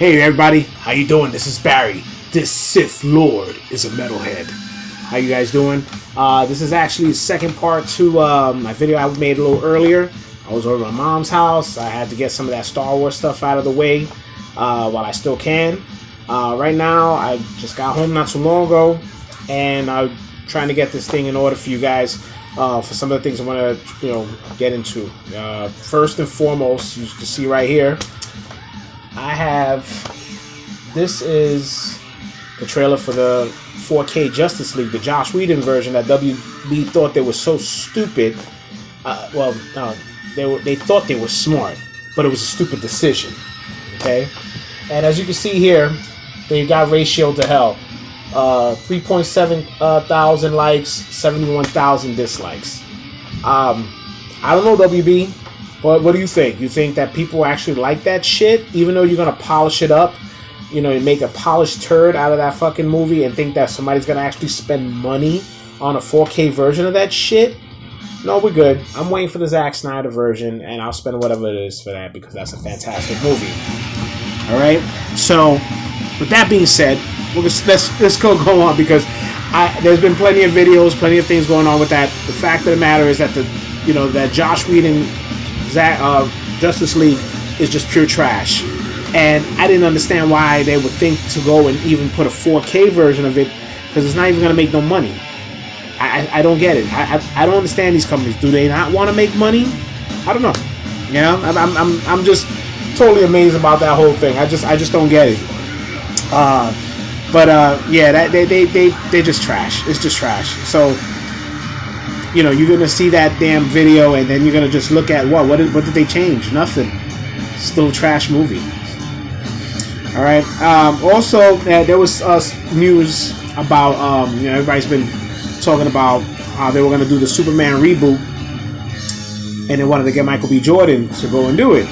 Hey everybody, how you doing? This is Barry. This Sith Lord is a metalhead. How you guys doing? This is actually the second part to my video I made a little earlier. I was over at my mom's house. I had to get some of that Star Wars stuff out of the way while I still can. Right now, I just got home not too long ago, and I'm trying to get this thing in order for you guys for some of the things I want to, get into. First and foremost, you can see right here, this is the trailer for the 4K Justice League, the Joss Whedon version that WB thought they were so stupid. They thought they were smart, but it was a stupid decision. Okay, and as you can see here, they got ratioed to hell. 3.7 thousand likes, 71,000 dislikes. I don't know, WB. But what do you think? You think that people actually like that shit, even though you're gonna polish it up? You make a polished turd out of that fucking movie and think that somebody's gonna actually spend money on a 4K version of that shit? No, we're good. I'm waiting for the Zack Snyder version, and I'll spend whatever it is for that because that's a fantastic movie. All right. So, with that being said, let's go on because there's been plenty of videos, plenty of things going on with that. The fact of the matter is that that Joss Whedon Justice League is just pure trash, and I didn't understand why they would think to go and even put a 4K version of it because it's not even going to make no money. I don't get it. I don't understand these companies. Do they not want to make money? I don't know. I'm just totally amazed about that whole thing. I just don't get it. Yeah, they're just trash. It's just trash. So. You're gonna see that damn video, and then you're gonna just look at what did they change? Nothing. Still a trash movie. All right. Also, there was news about everybody's been talking about how they were gonna do the Superman reboot, and they wanted to get Michael B. Jordan to go and do it.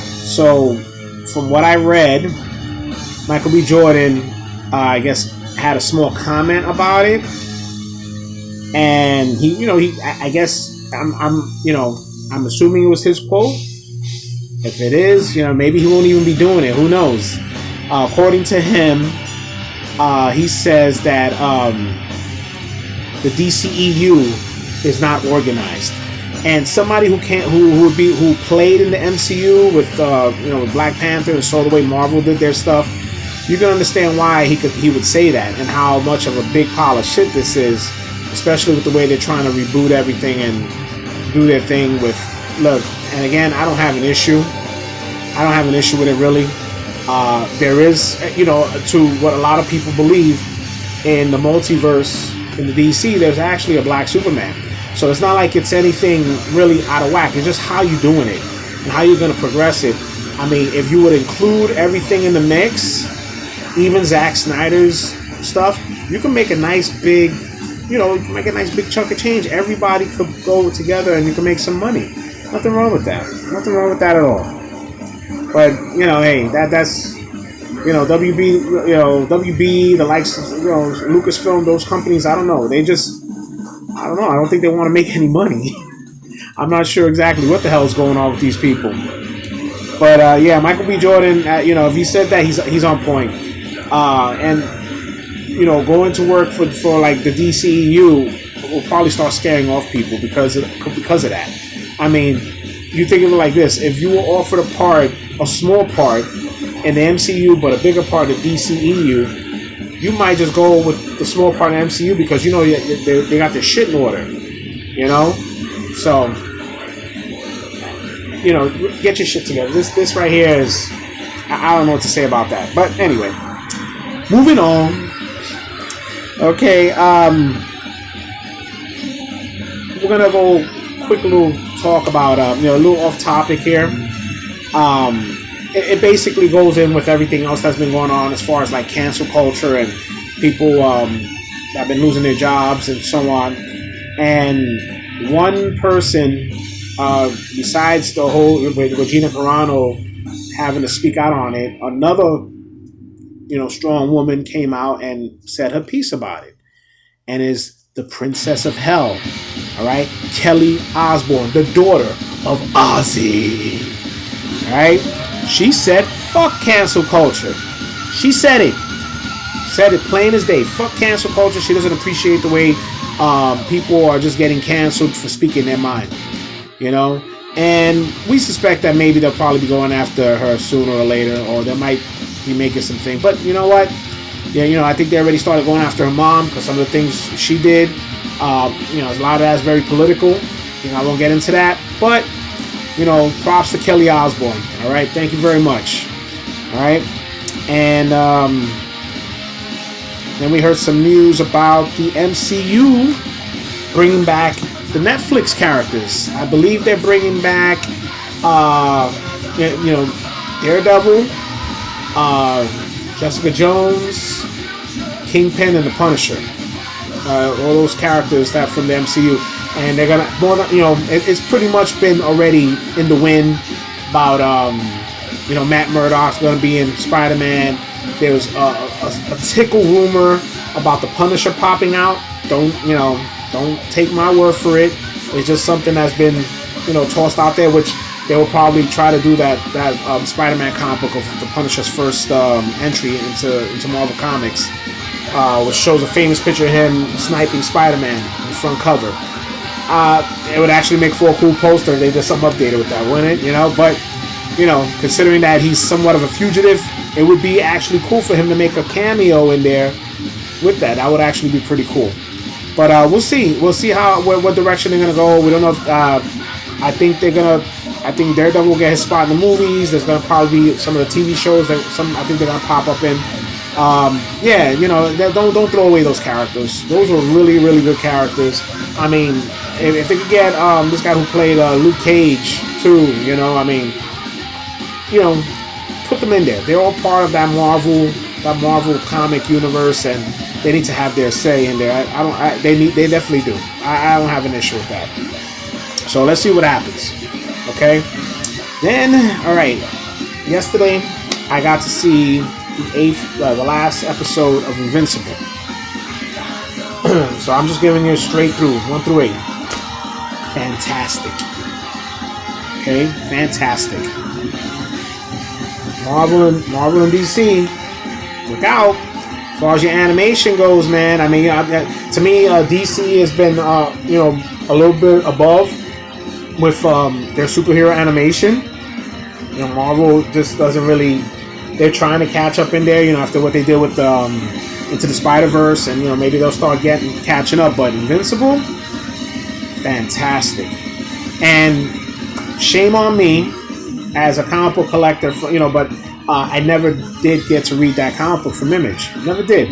So, from what I read, Michael B. Jordan, I guess, had a small comment about it. And I guess I'm assuming it was his quote. If it is, maybe he won't even be doing it. Who knows? According to him, he says that the DCEU is not organized, and somebody who played in the MCU with with Black Panther and saw the way Marvel did their stuff, you can understand why he would say that and how much of a big pile of shit this is. Especially with the way they're trying to reboot everything and do their thing with, look, and again, I don't have an issue. I don't have an issue with it, really. There is, to what a lot of people believe, in the multiverse, in the DC, there's actually a black Superman. So it's not like it's anything really out of whack. It's just how you're doing it and how you're going to progress it. I mean, if you would include everything in the mix, even Zack Snyder's stuff, you can make a nice big... you can make a nice big chunk of change. Everybody could go together and you can make some money. Nothing wrong with that. Nothing wrong with that at all. But, hey, that's WB, the likes of, Lucasfilm, those companies, I don't know. I don't know. I don't think they want to make any money. I'm not sure exactly what the hell is going on with these people. But, yeah, Michael B. Jordan, if he said that, he's on point. And... going to work for like the DCEU will probably start scaring off people because of that. I mean, you think of it like this: if you were offered a small part in the MCU, but a bigger part of DCEU, you might just go with the small part of MCU because they got their shit in order. So get your shit together. This right here is, I don't know what to say about that. But anyway, moving on. Okay, we're gonna go quick little talk about a little off topic here. It basically goes in with everything else that's been going on as far as like cancel culture and people that have been losing their jobs and so on. And one person, besides the whole Regina Carano having to speak out on it, another strong woman came out and said her piece about it, and is the Princess of Hell. All right, Kelly Osbourne, the daughter of Ozzy. All right, she said, Fuck cancel culture. She said it. Said it plain as day. Fuck cancel culture. She doesn't appreciate the way people are just getting canceled for speaking their mind. You know? And we suspect that maybe they'll probably be going after her sooner or later, or they might be making some things. But you know what? Yeah, you know, I think they already started going after her mom because some of the things she did, you know, a lot of that's very political. You know, I won't get into that. But, you know, props to Kelly Osbourne. All right, thank you very much. All right, and then we heard some news about the MCU bringing back the Netflix characters. I believe they're bringing back, you know, Daredevil, Jessica Jones, Kingpin, and the Punisher. All those characters that from the MCU, and they're gonna, you know, it's pretty much been already in the wind about, you know, Matt Murdock's gonna be in Spider-Man. There's a tickle rumor about the Punisher popping out. Don't take my word for it. It's just something that's been, you know, tossed out there, which they will probably try to do that Spider-Man comic book of the Punisher's first entry into Marvel Comics, which shows a famous picture of him sniping Spider-Man on the front cover. It would actually make for a cool poster if they did something updated with that, wouldn't it? You know, but, you know, considering that he's somewhat of a fugitive, it would be actually cool for him to make a cameo in there with that. That would actually be pretty cool. But we'll see. We'll see what direction they're gonna go. We don't know if, I think Daredevil will get his spot in the movies. There's gonna probably be some of the TV shows that I think they're gonna pop up in. Yeah, you know, don't throw away those characters. Those were really, really good characters. I mean, if they could get this guy who played Luke Cage too, you know, I mean, you know, put them in there. They're all part of that Marvel comic universe, and they need to have their say in there. They definitely do. I don't have an issue with that. So let's see what happens. Okay. Then, all right. Yesterday, I got to see the last episode of Invincible. So I'm just giving you straight through 1 through 8. Fantastic. Okay, fantastic. Marvel and DC, look out. As far as your animation goes, man, I mean, to me, DC has been, you know, a little bit above with their superhero animation. You know, Marvel just doesn't really. They're trying to catch up in there, you know, after what they did with Into the Spider-Verse, and, you know, maybe they'll start catching up. But Invincible, fantastic. And shame on me as a comic book collector, you know, but I never did get to read that comic book from Image. Never did.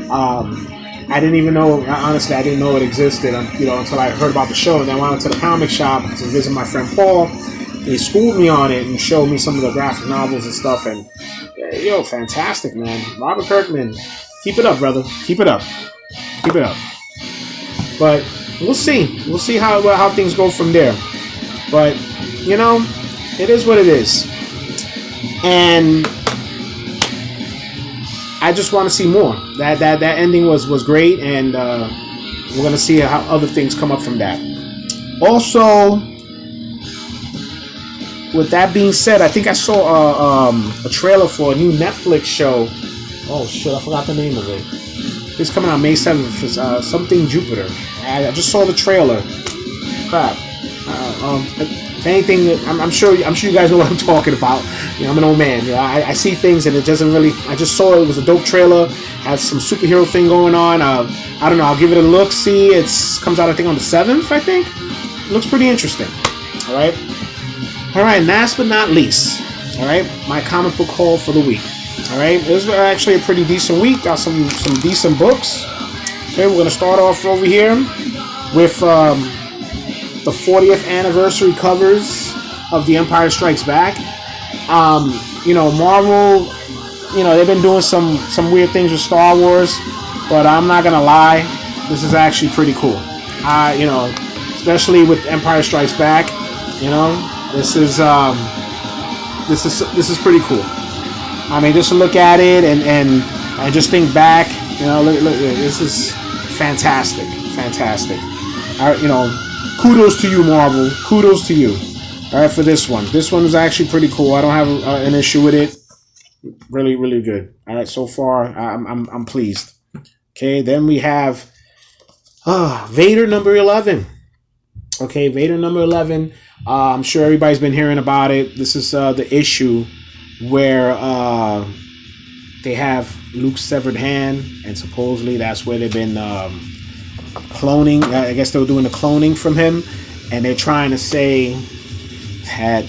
I didn't even know, honestly, I didn't know it existed, you know, until I heard about the show. And then I went to the comic shop to visit my friend Paul. He schooled me on it and showed me some of the graphic novels and stuff. And, yo, fantastic, man. Robert Kirkman, keep it up, brother. Keep it up. Keep it up. But we'll see. We'll see how things go from there. But, you know, it is what it is. And I just want to see more. That ending was great, and we're going to see how other things come up from that. Also, with that being said, I think I saw a trailer for a new Netflix show. Oh shit, I forgot the name of it. It's coming out May 7th. It's something Jupiter. I just saw the trailer. Crap. If anything, I'm sure you guys know what I'm talking about. You know, I'm an old man. You know, I see things and it doesn't really. I just saw it was a dope trailer. Has some superhero thing going on. I don't know. I'll give it a look. See, it comes out I think on the 7th. I think looks pretty interesting. All right. And last but not least, all right, my comic book haul for the week. All right, it was actually a pretty decent week. Got some decent books. Okay, we're gonna start off over here with the 40th anniversary covers of The Empire Strikes Back. You know, Marvel, you know, they've been doing some weird things with Star Wars, but I'm not gonna lie, this is actually pretty cool. You know, especially with Empire Strikes Back, you know, this is pretty cool. I mean, just to look at it and just think back, you know, look, this is fantastic. You know, kudos to you, Marvel. Kudos to you. All right, for this one. This one is actually pretty cool. I don't have an issue with it. Really, really good. All right, so far I'm pleased. Okay, then we have Vader number 11. Okay, Vader number 11. I'm sure everybody's been hearing about it. This is the issue where they have Luke's severed hand, and supposedly that's where they've been cloning. I guess they were doing the cloning from him, and they're trying to say that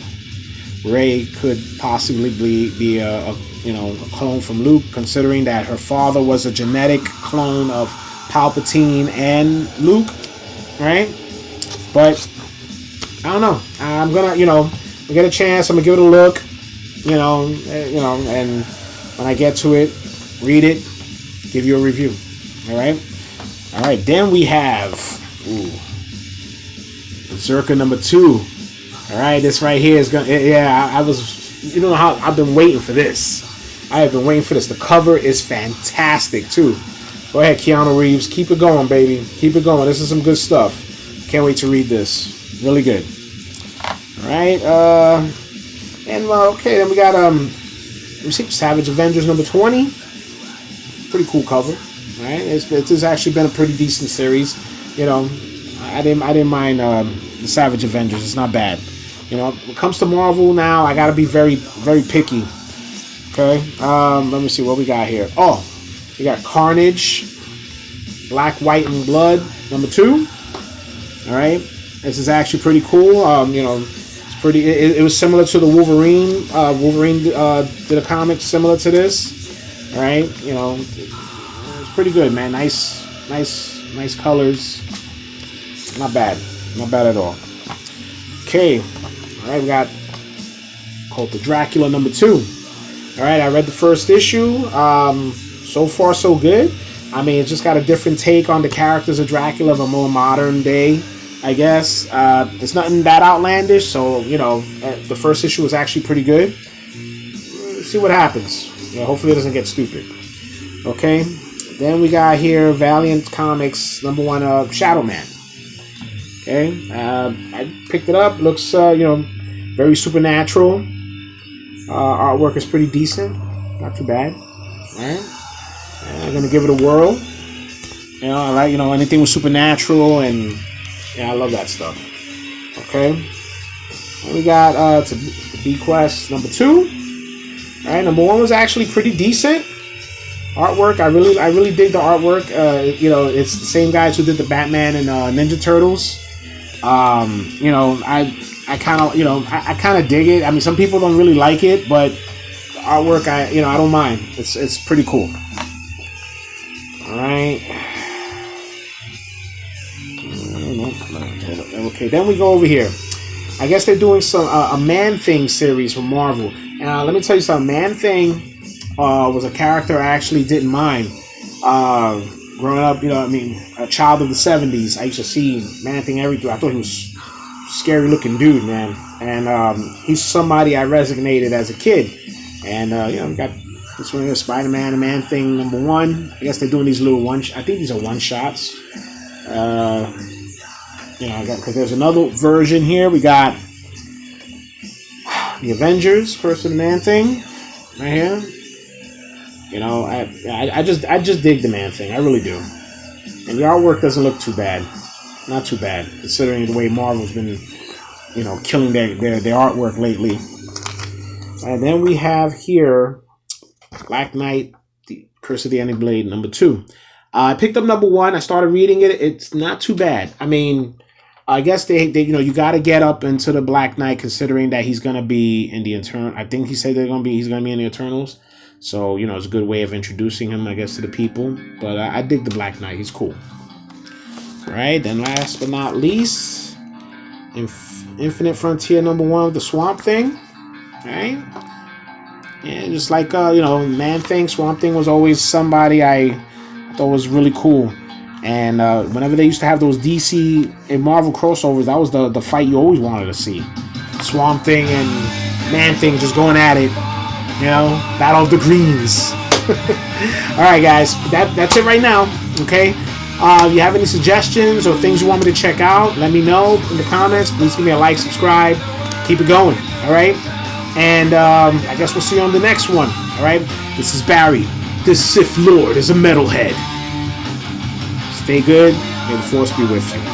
Rey could possibly be a clone from Luke, considering that her father was a genetic clone of Palpatine and Luke, right? But I don't know. I'm gonna, get a chance. I'm gonna give it a look, and when I get to it, read it, give you a review. All right. Then we have Berserker number 2. All right, this right here is gonna. Yeah, I was. You know how I've been waiting for this. I have been waiting for this. The cover is fantastic too. Go ahead, Keanu Reeves. Keep it going, baby. Keep it going. This is some good stuff. Can't wait to read this. Really good. All right. Okay. Then we got Savage Avengers number 20. Pretty cool cover. All right. It's actually been a pretty decent series. I didn't mind the Savage Avengers. It's not bad. When it comes to Marvel now, I gotta be very, very picky. Okay. Let me see what we got here. Oh, we got Carnage, Black, White, and Blood number 2. All right. This is actually pretty cool. It's pretty. It was similar to the Wolverine. Wolverine did a comic similar to this. All right. It's pretty good, man. Nice colors. Not bad at all. Okay, all right, we got Cult of Dracula number 2. All right, I read the first issue. So far, so good. I mean, it's just got a different take on the characters of Dracula of a more modern day, I guess. It's nothing that outlandish, so, the first issue was actually pretty good. Let's see what happens. Hopefully it doesn't get stupid. Okay, then we got here Valiant Comics number 1, Shadow Man. Okay, I picked it up. Looks, very supernatural. Artwork is pretty decent. Not too bad. All right. I'm gonna give it a whirl. I like, anything with supernatural, and I love that stuff. Okay. And we got to Bequest number 2. All right, number 1 was actually pretty decent. Artwork, I really dig the artwork. It's the same guys who did the Batman and Ninja Turtles. I kind of dig it. I mean, some people don't really like it, but the artwork, I don't mind. It's pretty cool. All right. Okay, then we go over here. I guess they're doing some a Man-Thing series from Marvel. Let me tell you something. Man-Thing was a character I actually didn't mind. Growing up, a child of the 70s, I used to see Man-Thing everywhere. I thought he was a scary looking dude, man. And he's somebody I resonated as a kid. And, we got this one here, Spider-Man and Man-Thing number 1. I guess they're doing these little I think these are one-shots. Because there's another version here. We got the Avengers, first of the Man-Thing, right here. I just dig the Man-Thing. I really do. And the artwork doesn't look too bad. Not too bad, considering the way Marvel's been, killing their artwork lately. And then we have here Black Knight, the Curse of the Ending Blade, number 2. I picked up number 1. I started reading it. It's not too bad. I mean, I guess they you got to get up into the Black Knight, considering that he's gonna be in the Eternal. I think he said he's gonna be in the Eternals. So it's a good way of introducing him, I guess, to the people. But I dig the Black Knight. He's cool. All right. Then last but not least, Infinite Frontier number 1 with the Swamp Thing. All right. And just like Man-Thing, Swamp Thing was always somebody I thought was really cool. And whenever they used to have those DC and Marvel crossovers, that was the fight you always wanted to see. Swamp Thing and Man-Thing just going at it. Battle of the Greens. All right, guys. That's it right now. Okay. If you have any suggestions or things you want me to check out, let me know in the comments. Please give me a like, subscribe. Keep it going. All right. And I guess we'll see you on the next one. All right. This is Barry. This Sith Lord is a metalhead. Stay good. May the Force be with you.